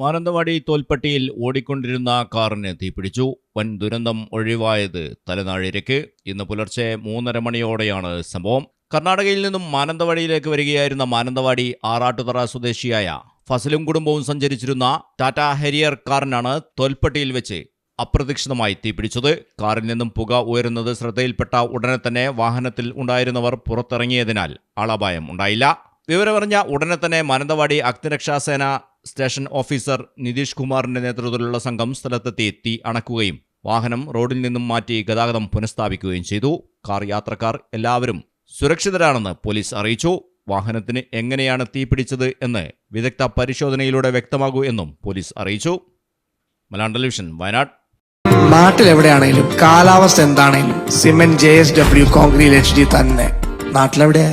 മാനന്തവാടി തോൽപ്പട്ടിയിൽ ഓടിക്കൊണ്ടിരുന്ന കാറിന് തീപിടിച്ചു. വൻ ദുരന്തം ഒഴിവായത് തലനാഴിരയ്ക്ക്. ഇന്ന് പുലർച്ചെ 3:30 മണിയോടെയാണ് സംഭവം. കർണാടകയിൽ നിന്നും മാനന്തവാടിയിലേക്ക് വരികയായിരുന്ന മാനന്തവാടി ആറാട്ടുതറ സ്വദേശിയായ ഫസലും കുടുംബവും സഞ്ചരിച്ചിരുന്ന ടാറ്റ ഹെരിയർ കാറിനാണ് തോൽപ്പട്ടിയിൽ വെച്ച് അപ്രതീക്ഷിതമായി തീപിടിച്ചത്. കാറിൽ നിന്നും പുക ഉയരുന്നത് ശ്രദ്ധയിൽപ്പെട്ട ഉടനെ തന്നെ വാഹനത്തിൽ ഉണ്ടായിരുന്നവർ പുറത്തിറങ്ങിയതിനാൽ ആളപായം ഉണ്ടായില്ല. വിവരമറിഞ്ഞ ഉടനെ തന്നെ മാനന്തവാടി അഗ്നിരക്ഷാസേന സ്റ്റേഷൻ ഓഫീസർ നിതീഷ് കുമാറിന്റെ നേതൃത്വത്തിലുള്ള സംഘം സ്ഥലത്തെത്തി തീ അണക്കുകയും വാഹനം റോഡിൽ നിന്നും മാറ്റി ഗതാഗതം പുനഃസ്ഥാപിക്കുകയും ചെയ്തു. കാർ യാത്രക്കാർ എല്ലാവരും സുരക്ഷിതരാണെന്ന് പോലീസ് അറിയിച്ചു. വാഹനത്തിന് എങ്ങനെയാണ് തീപിടിച്ചത് എന്ന് വിദഗ്ധ പരിശോധനയിലൂടെ വ്യക്തമാകൂ എന്നും പോലീസ് അറിയിച്ചു. മലയാളം ടെലിവിഷൻ, വയനാട്. നാട്ടിലെവിടെയാണേലും കാലാവസ്ഥ എന്താണേലും സിമെന്റ് JSW കോൺക്രീറ്റ് HD തന്നെ. നാട്ടിലെവിടെ?